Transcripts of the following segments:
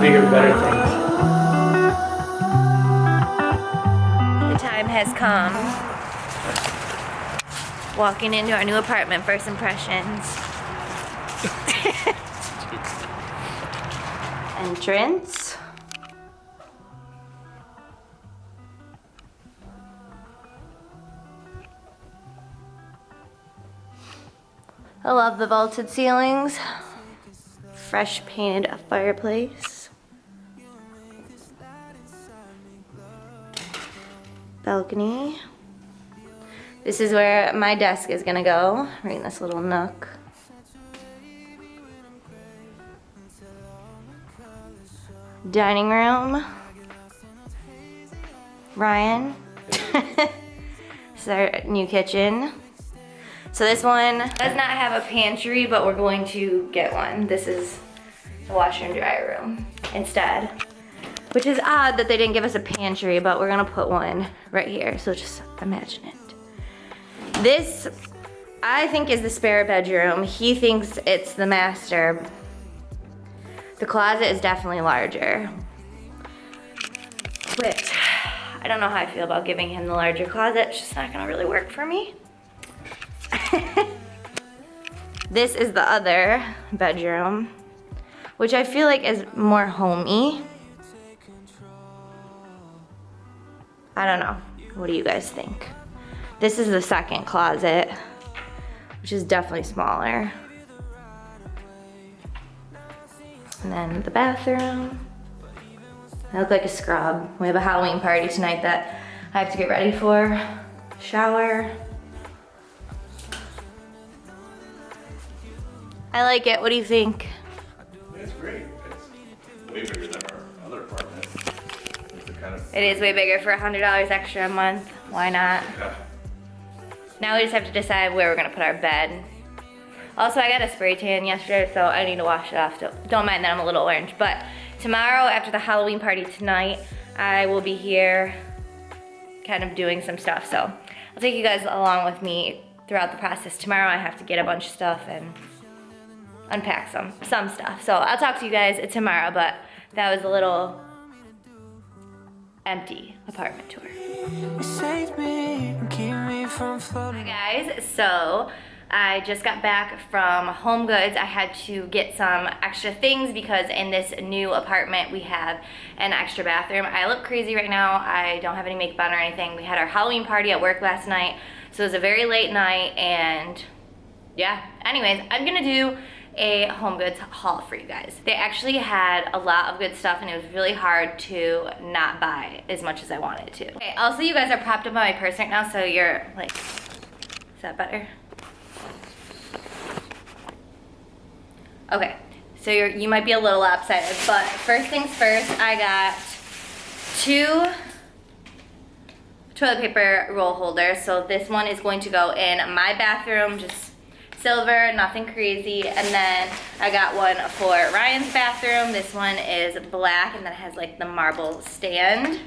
bigger, better things. The time has come. Walking into our new apartment, first impressions. Entrance. I love the vaulted ceilings. Fresh painted fireplace. Balcony. This is where my desk is gonna go, right in this little nook. Dining room. Ryan. This is our new kitchen. So this one does not have a pantry, but we're going to get one. This is the washer and dryer room instead. Which is odd that they didn't give us a pantry, but we're gonna put one right here. So just imagine it. This, I think, is the spare bedroom. He thinks it's the master. The closet is definitely larger. Which, I don't know how I feel about giving him the larger closet. It's just not gonna really work for me. This is the other bedroom, which I feel like is more homey. I don't know. What do you guys think? This is the second closet, which is definitely smaller. And then the bathroom. I look like a scrub. We have a Halloween party tonight that I have to get ready for. Shower. I like it. What do you think? It's great. It's way bigger than our other apartment. It is way bigger for $100 extra a month. Why not? Yeah. Now we just have to decide where we're gonna put our bed. Also, I got a spray tan yesterday, so I need to wash it off. Don't mind that I'm a little orange. But tomorrow, after the Halloween party tonight, I will be here kind of doing some stuff. So I'll take you guys along with me throughout the process. Tomorrow I have to get a bunch of stuff and unpack some stuff. So I'll talk to you guys tomorrow, but that was a little empty apartment tour. Hi guys, so I just got back from Home Goods. I had to get some extra things because in this new apartment we have an extra bathroom. I look crazy right now. I don't have any makeup on or anything. We had our Halloween party at work last night, so it was a very late night, and yeah. Anyways, I'm gonna do a Home Goods haul for you guys. They actually had a lot of good stuff, and it was really hard to not buy as much as I wanted to. Okay, also you guys are propped up on my purse right now, so you're like, is that better? Okay, so you might be a little lopsided, but first things first, I got 2 toilet paper roll holders. So this one is going to go in my bathroom, just silver, nothing crazy. And then I got one for Ryan's bathroom. This one is black, and then it has like the marble stand.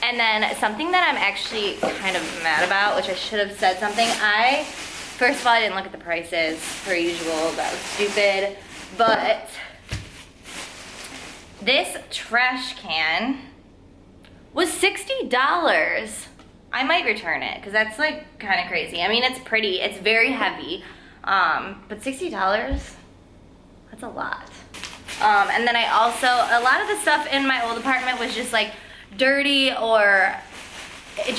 And then something that I'm actually kind of mad about, which I should have said something. First of all, I didn't look at the prices per usual. That was stupid. But this trash can was $60. I might return it because that's like kind of crazy. I mean, it's pretty, it's very heavy, but $60, that's a lot. And then I also, a lot of the stuff in my old apartment was just like dirty, or it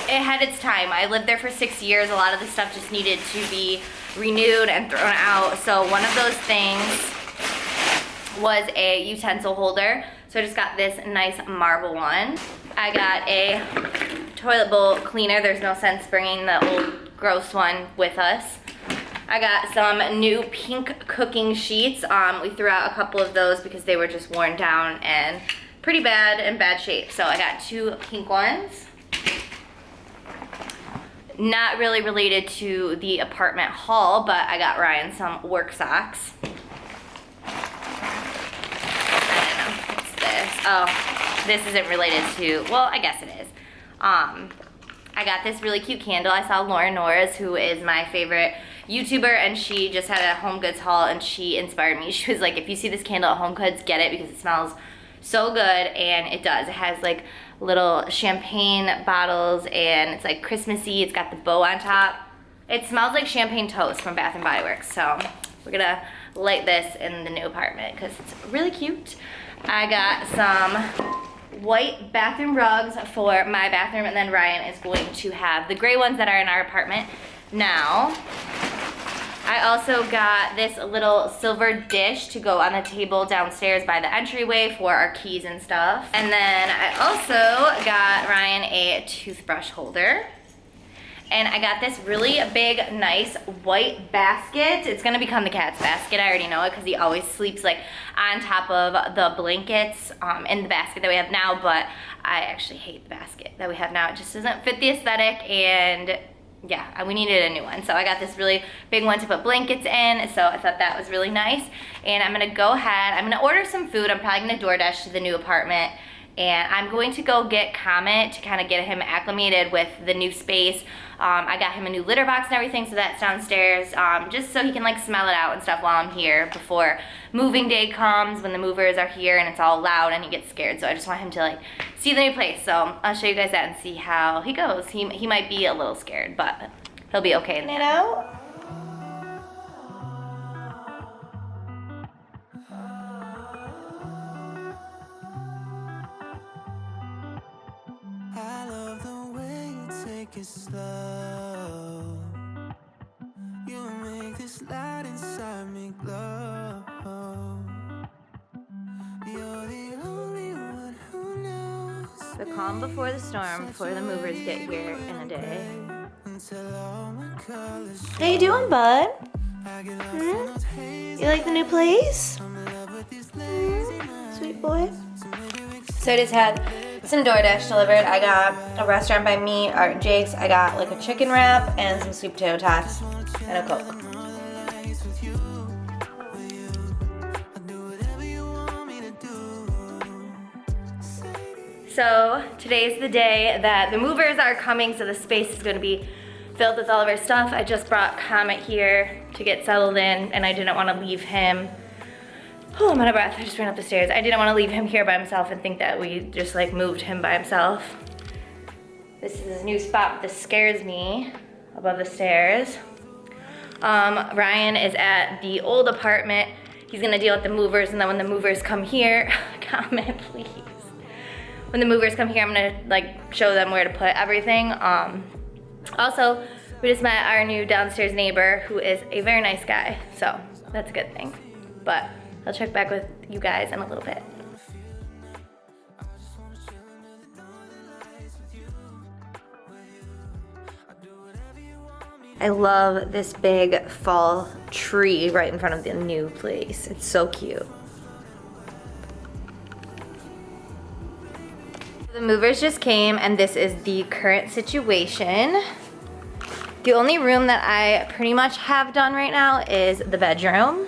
had its time. I lived there for 6 years. A lot of the stuff just needed to be renewed and thrown out. So one of those things was a utensil holder. So I just got this nice marble one. I got a toilet bowl cleaner. There's no sense bringing the old gross one with us. I got some new pink cooking sheets. We threw out a couple of those because they were just worn down and pretty bad, in bad shape. So I got 2 pink ones. Not really related to the apartment haul, but I got Ryan some work socks. I don't know, what's this? Oh, this isn't related to, well, I guess it is. I got this really cute candle. I saw Lauren Norris, who is my favorite YouTuber, and she just had a Home Goods haul, and she inspired me. She was like, if you see this candle at Home Goods, get it because it smells so good, and it does. It has like little champagne bottles, and it's like Christmassy. It's got the bow on top. It smells like champagne toast from Bath & Body Works, so we're gonna light this in the new apartment because it's really cute. I got some white bathroom rugs for my bathroom, and then Ryan is going to have the gray ones that are in our apartment now. I also got this little silver dish to go on the table downstairs by the entryway for our keys and stuff. And then I also got Ryan a toothbrush holder. And I got this really big, nice white basket. It's gonna become the cat's basket. I already know it because he always sleeps like on top of the blankets in the basket that we have now, but I actually hate the basket that we have now. It just doesn't fit the aesthetic, and yeah, we needed a new one. So I got this really big one to put blankets in, so I thought that was really nice. And I'm gonna go ahead, I'm gonna order some food. I'm probably gonna DoorDash to the new apartment. And I'm going to go get Comet to kind of get him acclimated with the new space. I got him a new litter box and everything, so that's downstairs, just so he can like smell it out and stuff while I'm here before moving day comes, when the movers are here and it's all loud and he gets scared. So I just want him to like see the new place. So I'll show you guys that and see how he goes. He might be a little scared, but he'll be okay in there. It slow. You make this light inside me glow. You're the only one who knows. The calm before the storm, before the movers get here in a day. How you doing, bud? You like the new place? Sweet boy. So I just had some DoorDash delivered. I got a restaurant by me, Art Jake's. I got like a chicken wrap and some sweet potato tots and a Coke. So today's the day that the movers are coming, so the space is gonna be filled with all of our stuff. I just brought Comet here to get settled in, and I didn't wanna leave him. Oh, I'm out of breath. I just ran up the stairs. I didn't want to leave him here by himself and think that we just like moved him by himself. This is his new spot. This scares me above the stairs. Ryan is at the old apartment. He's gonna deal with the movers, and then when the movers come here, comment please. When the movers come here, I'm gonna like show them where to put everything. Also, we just met our new downstairs neighbor, who is a very nice guy, so that's a good thing. But I'll check back with you guys in a little bit. I love this big fall tree right in front of the new place. It's so cute. The movers just came, and this is the current situation. The only room that I pretty much have done right now is the bedroom.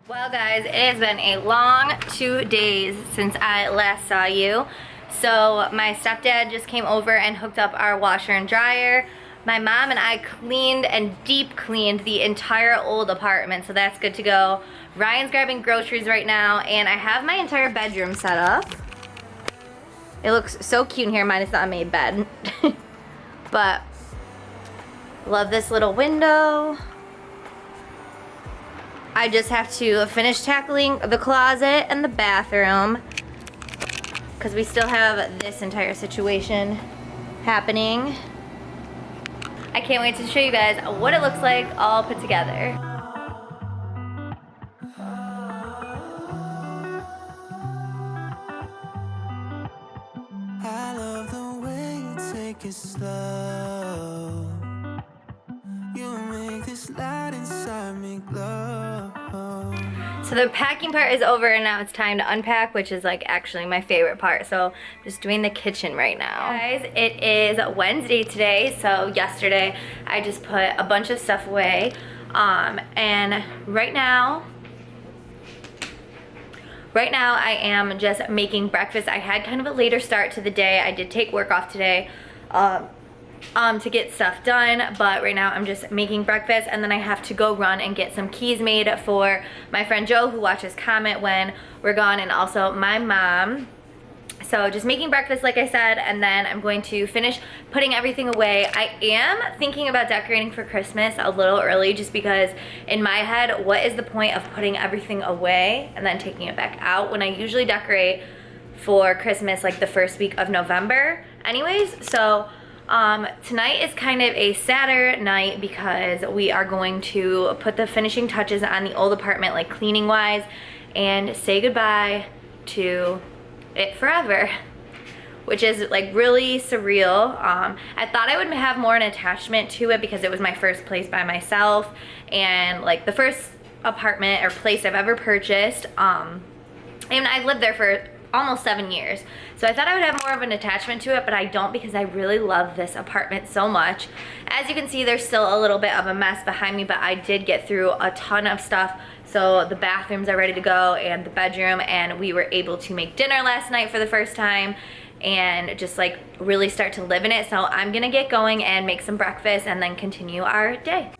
Well guys, it has been a long 2 days since I last saw you. So my stepdad just came over and hooked up our washer and dryer. My mom and I cleaned and deep cleaned the entire old apartment, so that's good to go. Ryan's grabbing groceries right now, and I have my entire bedroom set up. It looks so cute in here, minus the unmade bed. But love this little window. I just have to finish tackling the closet and the bathroom because we still have this entire situation happening. I can't wait to show you guys what it looks like all put together. I love the way you take it slow. You make this light inside me glow. So the packing part is over, and now it's time to unpack, which is like actually my favorite part. So I'm just doing the kitchen right now. Guys, it is Wednesday today, so yesterday I just put a bunch of stuff away. And right now right now I am just making breakfast. I had kind of a later start to the day. I did take work off today to get stuff done, but right now I'm just making breakfast, and then I have to go run and get some keys made for my friend Joe, who watches Comet when we're gone, and also my mom. So just making breakfast, like I said, and then I'm going to finish putting everything away. I am thinking about decorating for Christmas a little early, just because in my head, what is the point of putting everything away and then taking it back out when I usually decorate for Christmas like the first week of November anyways? So tonight is kind of a sadder night because we are going to put the finishing touches on the old apartment, like cleaning wise, and say goodbye to it forever, which is like really surreal. I thought I would have more an attachment to it because it was my first place by myself and like the first apartment or place I've ever purchased. And I've lived there for almost 7 years. So I thought I would have more of an attachment to it, but I don't, because I really love this apartment so much. As you can see, there's still a little bit of a mess behind me, but I did get through a ton of stuff. So the bathrooms are ready to go and the bedroom, and we were able to make dinner last night for the first time and just like really start to live in it. So I'm gonna get going and make some breakfast and then continue our day.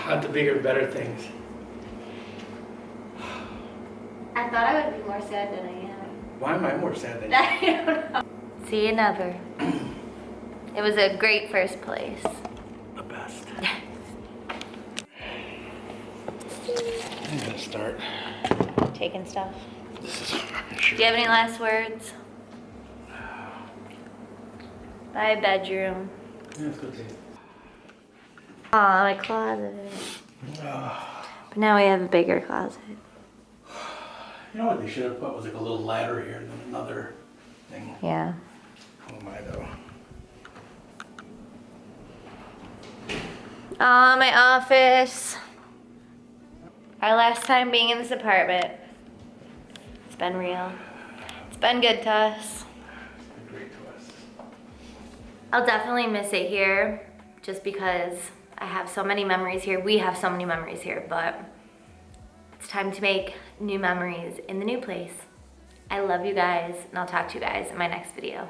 Not the bigger, better things. I thought I would be more sad than I am. Why am I more sad than you? I don't know. See you never. It was a great first place. The best. I'm gonna start Taking stuff. This is Do you have any last words? Bye, bedroom. Yeah, let's go take it. Aw, my closet. But now we have a bigger closet. You know what they should have put was like a little ladder here and then another thing. Yeah. How am I though? My office. Our last time being in this apartment. It's been real. It's been good to us. It's been great to us. I'll definitely miss it here, just because I have so many memories here. We have so many memories here, but it's time to make new memories in the new place. I love you guys, and I'll talk to you guys in my next video.